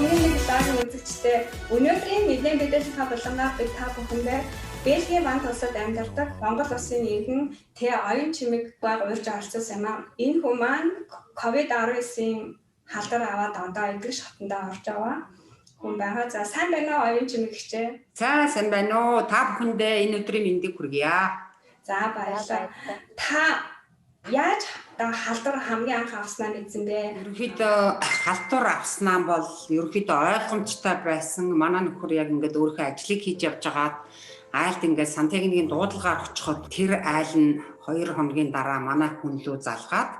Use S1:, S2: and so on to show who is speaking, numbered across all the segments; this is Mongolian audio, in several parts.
S1: Өмнө нэг дагийн үзэгчтэй өнөөдрийн нэгэн мэдээлэл та болонгаа бид та бүхэндээ Бельгийн Ван улсад амьдардаг Монгол улсын нэгэн оюун чимэг баг урьж оролцсон юм аа. Энэ хүн маань COVID-19-ийн халдвар аваад одоо эдгэр шатандаа орж аваа хүн байгаа. За сайн байна уу оюун чимэг хичээ?
S2: За сайн байна уу? Та бүхэндээ энэ өдрийн мэндийг хүргье.
S1: За баярлалаа. Та яаж халдвар хамгийн анх авснаа мэдсэн бэ?
S2: Ерөнхийдөө халдвар авснаа бол ерөнхийдөө ойлгомжтой байсан. Манай нөхөр яг ингээд өөрийнхөө ажлыг хийж явж байгаад айлд ингээд сан техникийн дуудлагаар очиход тэр айл нь 2 хоногийн дараа манай хүн лөө залгаад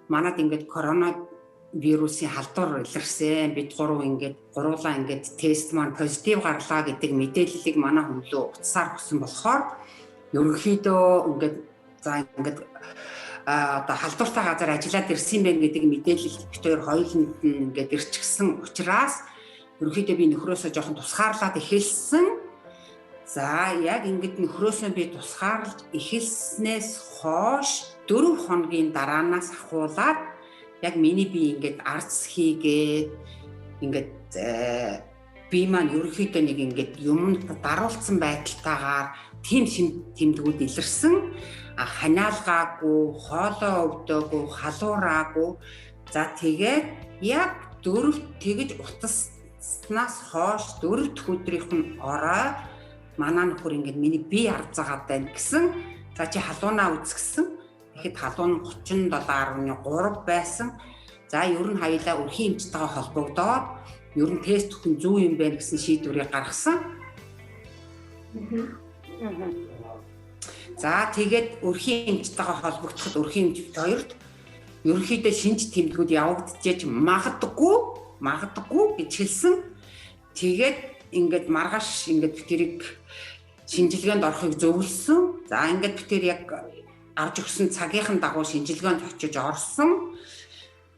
S2: манад ингээд коронавирусын халдвар илэрсэн. Бид гуруулаа ингээд тест маань позитив гарлаа гэдэг мэдээллийг манай хүн лөө утсаар өгсөн болохоор ерөнхийдөө ингээд одоо халдвартай газар ажиллаад ирсэн байх гэдэг мэдээлэл битээр хоёуланд нь ингээд ирчихсэн учраас ерөнхийдөө би нөхрөөсөө жоохон тусгаарлаад эхэлсэн. За яг ингээд нөхрөөсөө би тусгаарлаж эхэлснээс хойш 4 хоногийн дараанаас ахуулаад яг миний би ингээд арц хийгээд ингээд би маань ерөнхийдөө нэг ингээд юмд даруулсан байдалтайгаар тийм тэмдгүүд илэрсэн. Ханиалгаагүй, хоолоо өвдөөгүй, халуураагүй. За тэгээд яг 4 тэгж утаснаас хойш 4 дахь өдрийнх нь орой манай нөхөр ингээд миний бие ард загаад байна гэсэн. За чи халуунаа үзгэсэн. Тэгэхэд халуун 37.3 байсан. За ер нь хоёулаа өрхийн эмчтэйгээ холбогдоод ер нь тест өгөх нь зөв юм байна гэсэн шийдвэрийг гаргасан. За тэгээд өрхийн эмчтэйгээ холбогдоход өрхийн эмчт хоёрт ерөнхийдөө шинж тэмдгүүд явагдчихэж магадгүй гэж хэлсэн. Тэгээд ингээд маргааш ингээд битэрийг шинжилгээнд орохыг зөвлөсөн. За ингээд битэр яг авч өгсөн цагийн дагуу шинжилгээнд очиж орсон.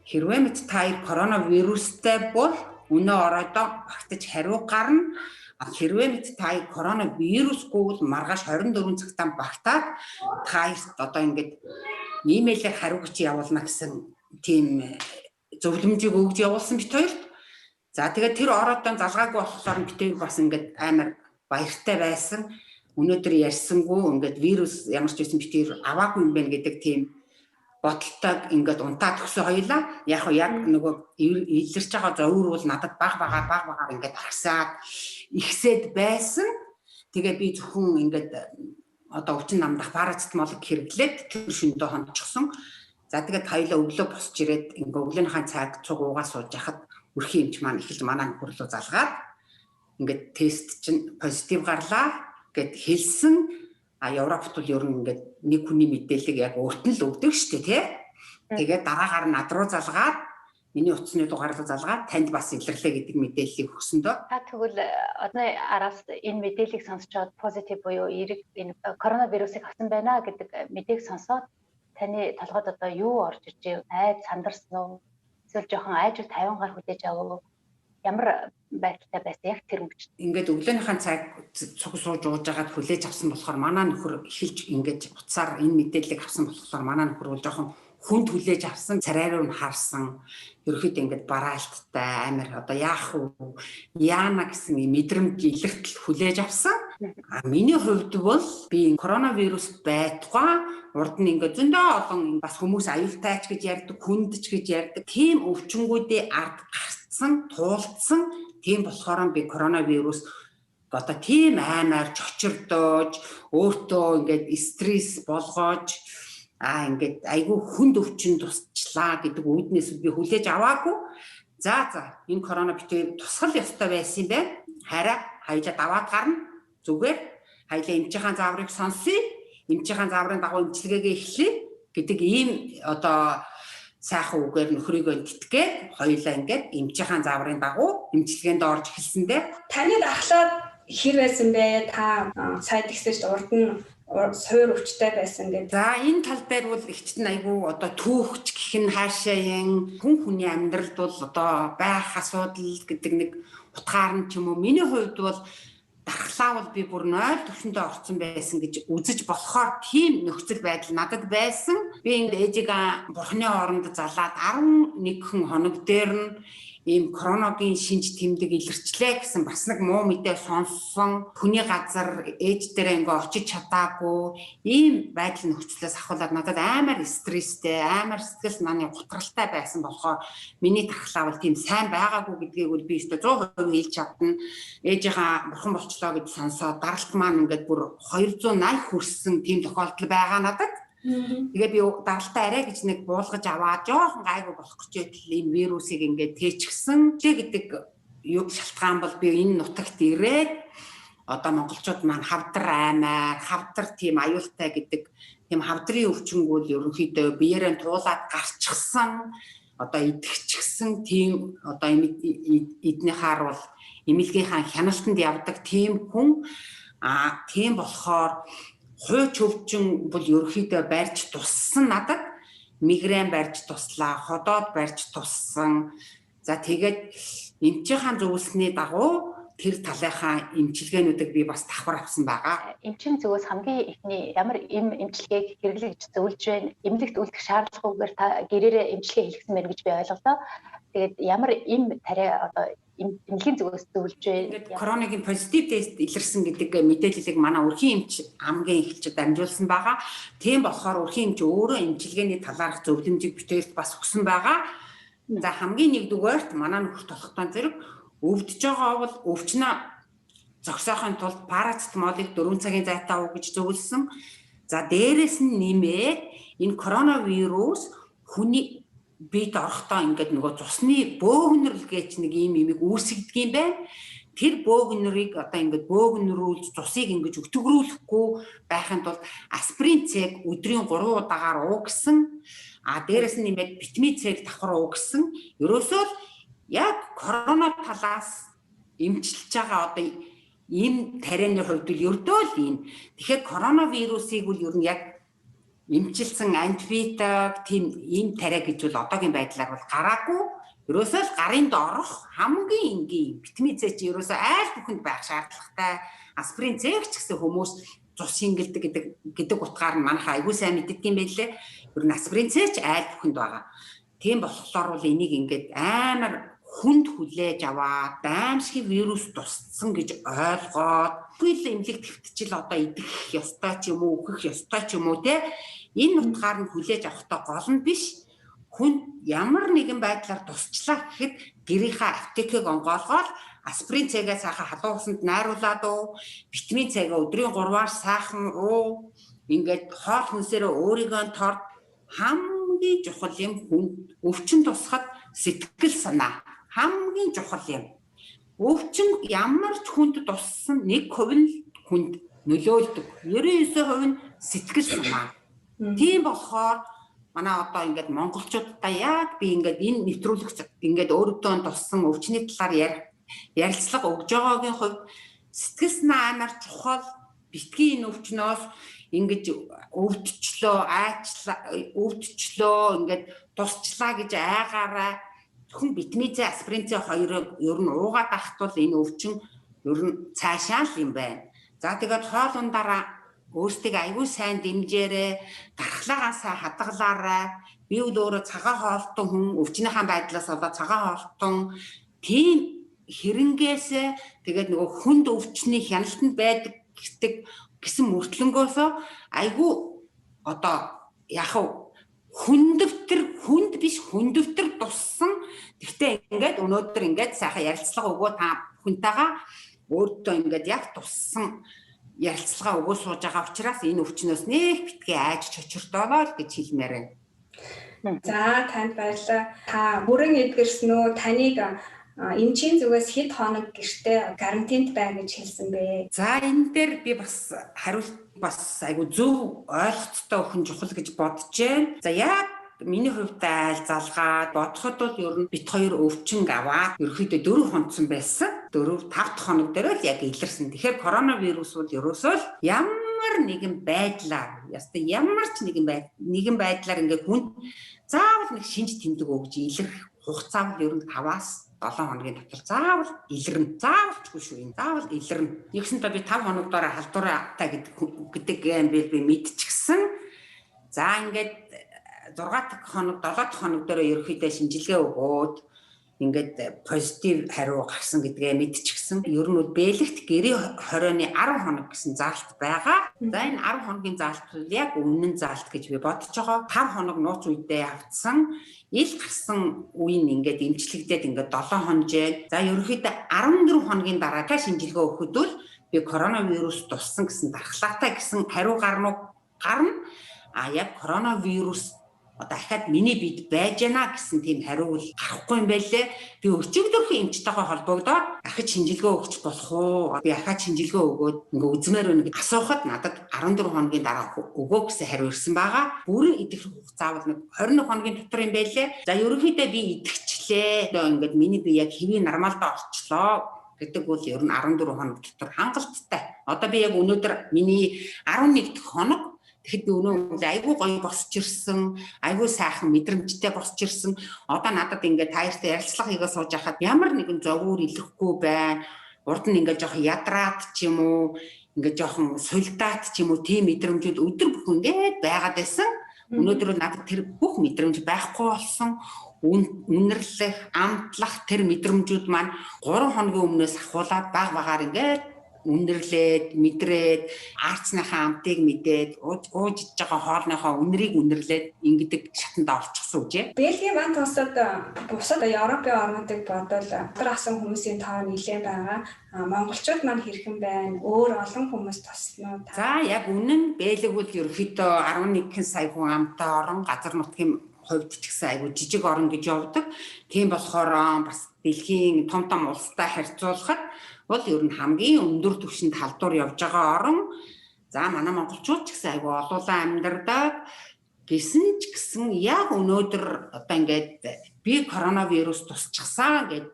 S2: Хэрвээ мэд та коронавирустай бол өнөө оройдоо багтаж хариу гарна. Хэрвээ мэд та коронавирусгүй бол маргааш 24 цагтаа багтаад та одоо ингээд имэйлээр хариу гэж явуулна гэсэн тийм зөвлөмжийг өгж явуулсан бит хоёрт. За тэгээд тэр оройдоо залгаагүй болохоор битээ бас ингээд амар баяртай байсан. Өнөөдөр ярьсангүй ингээд вирус ямар ч байсан битээр аваагүй юм байна гэдэг тийм бодолтой ингээд унтаад өгсөн хоёлаа. Яг нөгөө илэрч байгаа зовөр бол надад баг багаар ингээд харсаад ихсээд байсан. Тэгээ би зөвхөн ингээд одоо өвчин намдах парацетамолыг хэрэглээд тэр шөнөдөө хончихсон. За тэгээд хоёлаа өглөө босч ирээд ингээд өглөөнийхөө цаг цуг уугаа сууж яхад өрхийн эмч маань эхэлж манай нөхөр рүү залгаад ингээд тест чинь позитив гарлаа гэд хэлсэн. Европт бол ер нь ингээд нэг хүний мэдээллийг яг өөрт нь л өгдөг шүү дээ тий. Тэгээд дараагаар над руу залгаад миний утасны дугаар руу залгаад танд бас илэрлээ гэдэг мэдээллийг өгсөн дөө.
S3: Та тэгвэл одны араас энэ мэдээллийг сонсчоод позитив буюу эерэг энэ коронавирусыг авсан байна гэдэг мэдээг сонсоод таны толгойд одоо юу орж ирж айд сандарсан уу? Эсвэл жоохон айжил 50 гар хүлээж авав уу? Ямар байдалтай байсан яг тэр мөч.
S2: Ингээд өглөөнийхэн цаг цуг сууж ууж агаад хүлээж авсан болохоор манай нөхөр эхэлж ингээд утсаар энэ мэдээллийг авсан болохоор манай нөхөр бол жоохон хүнд хүлээж авсан, царай руу нь харсан. Ерөөхдөө ингээд бараалттай амар одоо яах вэ? Яана гэсэн мэдрэмж илэртэл хүлээж авсан. Миний хувьд бол би коронавирус байтугай урд нь ингээд зөндөө олон бас хүмүүс аюултай ч гэж ярьдаг, хүндч гэж ярьдаг. Тийм өвчнгүүдээ ард гарцсан, туулцсан. Тийм болохоор би коронавирус одоо тийм аймаар чочирдоож, өөртөө ингээд стресс болгоож ингээд айгүй хүнд өвчин тусчлаа гэдэг үүднээс би хүлээж аваагүй. За энэ корона битээ тусгал ёстой байсан юм байна. Хараа хоёлаа даваад гарна. Зүгээр хоёлаа эмчийн зааврыг сонсъё. Эмчийн зааврын дагуу эмчилгээгээ эхлэе гэдэг ийм одоо сайхан үгээр нөхрийгөө тэтгээд хоёлаа ингээд эмчийн зааврын дагуу эмчилгээнд орж эхэлсэндээ
S1: таны дахлаад хэр байсан бэ? Та сайд ихсэж урд нь суур өвчтэй байсан гэдэг.
S2: За энэ тал дээр бол ихчт нь айгүй одоо түүхч гэх нь хаашаа юм хүний амьдралд бол одоо байх асуудал гэдэг нэг утгаар нь ч юм уу. Миний хувьд бол дархлаа бол би бүр 0 төвшөндөө орсон байсан гэж үзэж болохоор тийм нөхцөл байдал надад байсан. Би энэ ээжигээ бурхны оронд залаад 11 хоног дээр нь ийм короногийн шинж тэмдэг илэрчлээ гэсэн бас нэг муу мэдээ сонссон, хүний газар ээж дээр ингээ очиж чадаагүй ийм байдал нөхцлөөс ахуулаад надад амар стресстэй, амар сэтгэл санааны гутралтай байсан болохоор миний тархлаа бол тийм сайн байгаагүй гэдгийг бол би өөртөө 100% хэлж чадна. Ээжийнхаа бурхан болчлоо гэж сонсоод даралт маань ингээд бүр 280 хүрсэн тийм тохиолдол байгаа надад. Тэгээ би даралтаа арай гэж нэг буулгаж аваад жоохон гайгүй болох гэж байтал энэ вирусыг ингээд тээчгсэн гэдэг шалтгаан бол би энэ нутагт ирээд одоо монголчууд маань хавдар аймаар, хавдар тийм аюултай гэдэг тийм хавдрын өвчнгүүл ерөнхийдөө биеэрээ туулаад гарчихсан, одоо идэгчгсэн тийм одоо эднийхаар бол эмнэлгийнхаа хяналтанд явдаг тийм хүн тийм болохоор хууч өвчин бол ерөнхийдөө барьж туссан надад, мигрен барьж туслаа, ходоод барьж туссан. За тэгээд эмчийнхаа зөвлөсний дагуу тэр талынхаа эмчилгээнүүдийг би бас давхар авсан байгаа.
S3: Эмчийн зүгээс хамгийн ихний ямар эмчилгээг хэрэглэж зөвлөж байна? Эмнэлэгт үлдэх шаардлагагүйгээр та гэрээрээ эмчилгээ хийлгсэн байна гэж би ойлголоо. Тэгээд ямар тариа одоо эмнэлгийн зүгээс зөвлөж байна?
S2: Коронавигийн позитив тест илэрсэн гэдэг мэдээллийг манай өрхийн эмч хамгийн эхэлж дамжуулсан байгаа. Тийм болохоор өрхийн эмч өөрөө эмчилгээний талаарх зөвлөмжийг битээрт бас өгсөн байгаа. За хамгийн нэгдүгээрт манай нөхөр толгойн зэрэг өвдөж байгаа бол өвчнөө зогсоохын тулд парацетамолыг 4 цагийн зайтаа уу гэж зөвлөсөн. За дээрэс нь нэмээд энэ коронавирус хүний бийд орохдоо ингээд нөгөө цусны бөөгнөрл гэж нэг юм имийг үүсгдэг юм байна. Тэр бөөгнөрийг одоо ингээд бөөгнөрүүлж цусыг ингэж өтгөрүүлэхгүй байхын тулд аспирин С-г өдрийн 3 удаагаар уу гэсэн. Дээрэс нь нэмээд витамин С-г давхар уу гэсэн. Ерөөсөө л яг корона талаас эмчилж байгаа одоо ийм тарианы хувьд л ердөө л энэ. Тэгэхээр коронавирусыг бол ер нь яг эмчилсэн антибиотик тийм ийм тариа гэж бол одоогийн байдлаар бол гараагүй. Ерөөсөө л гарын доорох хамгийн энгийн витамин С чи ерөөсөө айл бүхэнд байх шаардлагатай. Аспирин С ч гэсэн хүмүүс цус шингэлдэг гэдэг утгаар нь манайха айгүй сайн мэддэг юм байлээ. Ер нь аспирин С ч айл бүхэнд байгаа. Тийм болохоор бол энийг ингээд амар хүнд хүлээж аваад аимшиг вирус тусцсан гэж ойлгоод бүхэл эмнэлэг твтчил одоо идэх ёстой ч юм уу, өөхөх ёстой ч юм уу те энэ утгаар нь хүлээж авахтай гол нь биш. Хүн ямар нэгэн байдлаар тусчлаа гэхэд гэрийнхаа аптекийг онгоолгоод аспирин С-гээ сайхан халуун усанд найруулад уу, витамин С-гээ өдрийн 3-аар сайхан уу, ингээд хоол хүнсээрээ өөрийгөө тор хамгийн чухал юм хүн өвчин тусахад сэтгэл санаа хамгийн чухал юм. Өвчин ямар ч хүнд туссан 1% нь хүнд нөлөөлдөг. 99% нь сэтгэл санаа. Тийм болохоор манай одоо ингээд монголчуудаа яг би ингээд энэ нэвтрүүлэгт ингээд өөрөөдөө туссан өвчний талаар ярилцлага өгж байгаагийн хувьд сэтгэл санаа амар чухал. Битгий энэ өвчнөөс ингэж өвдчлөө, ингээд тусчлаа гэж айгаараа зөвхөн витамин С, аспирин С хоёрыг ер нь уугаад авах тул энэ өвчин ер нь цаашаа л юм байна. За тэгээд хоол ундаараа өөртөө аягүй сайн дэмжээрэй, дархлаагаасаа хадгалаарай. Би өөрөө цагаан хоолтон хүн, өвчнийхээ байдлаас болоод цагаан хоолтон тийм хэрэгнгээсээ тэгээд нөгөө хүнд өвчний хяналтанд байдаг гэсэн мөртлөнгөөсөө айгүй одоо яг хүнд биш хүндөвтөр туссан. Гэхдээ ингээд өнөөдөр ингээд сайхан ярилцлага өгөө та хүнтэйгээ өөртөө ингээд яг туссан ярилцлага өгөө сууж байгаа учраас энэ өвчнөөс нэг битгий айж чочирдоолоо гэж хэлмээр байна.
S1: За танд баярлалаа. Та бүрэн эдгэрсэн үү? Таныг эмчийн зүгээс хэд хоног гэртээ карантинд бай гэж хэлсэн бэ?
S2: За энэ дээр би бас хариулт бас айгу зөв ойлголттой өхөн чухал гэж бодож байна. За яг миний хувьд айл залгаад бодоход бол ер нь бит хоёр өвчин аваад ерөөхдөө 4 хонцсон байсан. 4-5 хоног дээр л яг илэрсэн. Тэгэхээр коронавирус бол ерөөсөө л ямар нэгэн байдлаар нэгэн байдлаар ингээд хүн заавал нэг шинж тэмдэг өгж илэрх хугацаа бол ер нь 5-аас 7 хоногийн дотор заавал илэрнэ. Заавалчгүй шүү юм. Заавал илэрнэ. Нэгсэнтэй би 5 хоногдоор халдвараа автай гэдэг юм би мэдчихсэн. За ингээд 6 хоног 7 хоног дээр ерөөхдөө шинжилгээ өгөөд ингээд позитив хариу гарсан гэдгээ мэдчихсэн. Ер нь бол бэлэгт гэрээ 20-ны 10 хоног гэсэн заалт байгаа. За энэ 10 хоногийн заалт яг өмнө нь заалт гэж би бодож байгаа. 5 хоног нууц үедээ явцсан. Ил гарсан үеийн ингээд эмчлэгдээд ингээд 7 хоножээ. За ерөнхийдөө 14 хоногийн дараа шинжилгээ өгөхөд бол би коронавирус туссан гэсэн дархлаатай гэсэн хариу гарна. А яг коронавирус дахиад миний бид байж гэнэ гэсэн тийм хариу бол гарахгүй юм байлээ. Би өчигдөрхөн эмчтэйгээ холбогдоод дахиж шинжилгээ өгч болох уу? Би дахиад шинжилгээ өгөөд ингээ үзмээр байна гэж асуухад надад 14 хоногийн дараа өгөө гэсэн хариу ирсэн байгаа. Бүрэн идэх хугацаа бол нэг 21 хоногийн дотор юм байлээ. За ерөнхийдөө би идэгчлээ. Одоо ингээд миний би яг хэвийн нормалдаа орчлоо гэдэг бол ер нь 14 хоног дотор хангалттай. Одоо би яг өнөөдөр миний 11 дахь хоног. Тэгэхэд би өнөө айгүй гоё босч ирсэн, айгүй сайхан мэдрэмжтэй босч ирсэн. Одоо надад ингээд таяртай ярилцлага хийгээ сууж байхад ямар нэгэн зовөр илэрхгүй байна. Урд нь ингээд жоохон ядраад ч юм уу, ингээд жоохон сулдаад ч юм уу тийм мэдрэмжүүд өдөр бүхэн ингээд байгаад байсан. Өнөөдөр надад тэр бүх мэдрэмж байхгүй болсон. Үнэрлэх, амтлах тэр мэдрэмжүүд маань 3 хоногийн өмнөөс ахуулаад багаар ингээд үнэрлээд, мэдрээд, арцныхаа амтыг мэдээд, уужж байгаа хоолныхоо үнэрийг үнэрлээд ингэдэг шатанд орчихсон үжээ.
S1: Бельгийн банк улсад бусад Европын орнуудыг бодвол дотор асан хүмүүсийн тоо нэлээд байгаа. Монголчууд маань хэрхэн байна? Өөр олон хүмүүс тосноо.
S2: За яг үнэн Бельги бол ерөөхдөө 11 сая хүн амтай орон, газар нутгийн хувьд ч гэсэн айгүй жижиг орн гэж явдаг. Тийм болохоор бас дэлхийн том улстай харьцуулахад бол ер нь хамгийн өндөр түвшинд халдвар явж байгаа орн. За манай монголчууд ч гэсэн айгүй олуулан амьдардаг. Гэсэн ч гэсэн яг өнөөдөр одоо ингээд би коронавирус тусчихсан гэд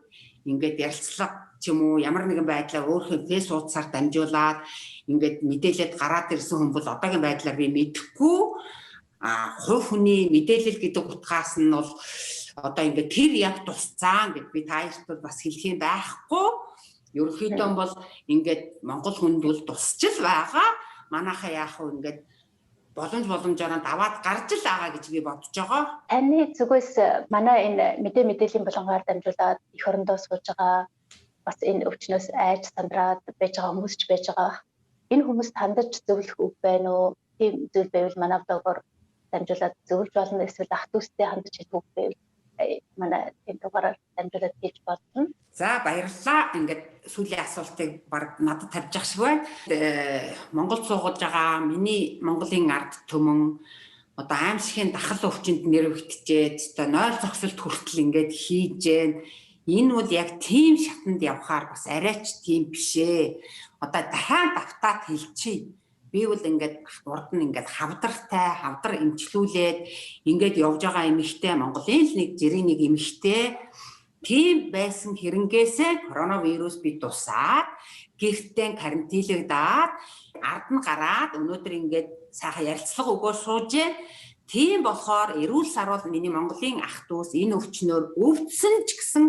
S2: ингээд ярилцлага ч юм уу ямар нэгэн байдлаар өөрийнхөө фэйс хуудасаар дамжуулаад ингээд мэдээлэлд гараад ирсэн хүн бол одоогийн байдлаар би мэдэхгүй. Хувь хүний мэдээлэл гэдэг утгаас нь бол одоо ингээд тэр яг тусцсан гэд би таашд бас хэлэх юм байхгүй. Ерөнхийдөө бол ингээд Монгол хүнд бол тусч л байгаа. Манайхаа яах вэ ингээд боломжоор даваад гарч л байгаа гэж би бодож байгаа.
S3: Таны зүгээс манай энэ мэдээллийн булангаар дамжуулаад эх орондоо сууж байгаа бас энэ өвчнөөс айж сандраад байж байгаа хүмүүс ч байж байгаа. Энэ хүмүүст хандаж зөвлөх үг байна уу? Тийм зүйл байвал манай блогоор дамжуулаад зөвлөж болно, эсвэл ах дүүстэй хандаж хэлэх үг байвал манай энэ дугаараар дамжуулаад хийж болно.
S2: За баярлалаа. Ингээд сүүлийн асуултыг баг надад тавьж ах шиг байна. Монгол суугаж байгаа миний Монголын ард түмэн одоо аимшигын дахал өвчнөд нэрвэгдэжээд одоо 0 зогсолт хүртэл ингээд хийж гэн. Энэ бол яг тийм шатанд явхаар бас арайч тийм бишээ. Одоо дахиад давтаад хэлчихье. Би бол ингээд урд нь ингээд хавдар эмчлүүлээд ингээд явж байгаа эмэгтэй Монголын л нэг жирийн нэг эмэгтэй тийм байсан хэрэгнээсээ коронавирус би тусаад гэртээ карантинлэгдээд ард нь гараад өнөөдөр ингээд сайхан ярилцлага өгөө сууж. Тийм болохоор эрүүл сарвал миний Монголын ах дүүс энэ өвчнөөр өвдсөн ч гэсэн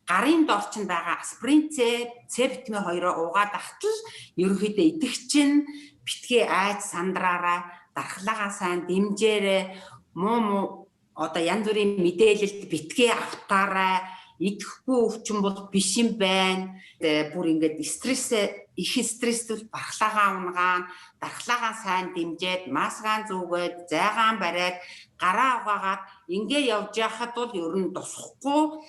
S2: гарын дорчинд байгаа аспирин С, витамин 2-оо уугаад ахтал ерөнхийдөө идэвхчин битгий айц сандраараа дархлаагаа сайн дэмжээрэй. Муу одоо янз бүрийн мэдээлэлд битгий автаарай. Идэхгүй өвчин бол биш юм байна. Бүр ингээд их стресстэй бархлаагаа унгаан, дархлаагаа сайн дэмжээд, масгаа зүгээд, зайгаан бариад, гараа угаагаад ингээ явж яхад бол ер нь тусахгүй.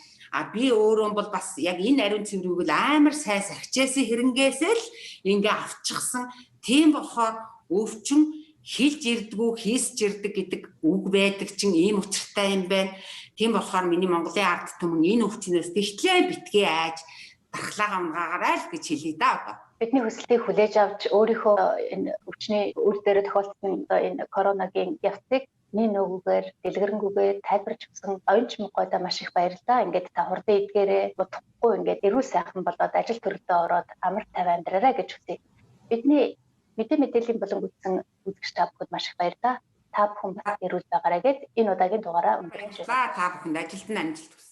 S2: Би өөрөө бол бас яг энэ ариун цэврийг л амар сайн сахижсэн хэрэгнээсээ л ингээ авчихсан. Тийм болохоор өвчин хилж ирдгүү, хийсж ирдэг гэдэг үг байдаг чинь ийм учиртай юм байна. Тийм болохоор миний Монголын ард түмэн энэ өвчнөөс тэгтлээ битгий айж дархлаагаа унгаагаарай л гэж хэлье да одоо.
S3: Бидний хүсэлтийг хүлээж авч өөрийнхөө энэ өвчний үр дээр тохиолдсон энэ коронагийн явцыг нэг нөгөөгээр дэлгэрэнгүйгээр тайлбарч өгсөн оюунч мөггойдоо маш их баярлалаа. Ингээд та хурдан эдгээрээ утгахгүй ингээд эрүүл сайхан болоод ажил төрөлдөө ороод амар тайван амьдраарай гэж хүсье. Бидний мэдээллийн болон үзсэн үзэгч та бүхэнд маш их баярлалаа. Та бүхэн эрүүл байгаарай гэд энэ удаагийн дугаараа өнгөрүүлж байна.
S2: За та бүхэнд ажилтны амжилт хүсье.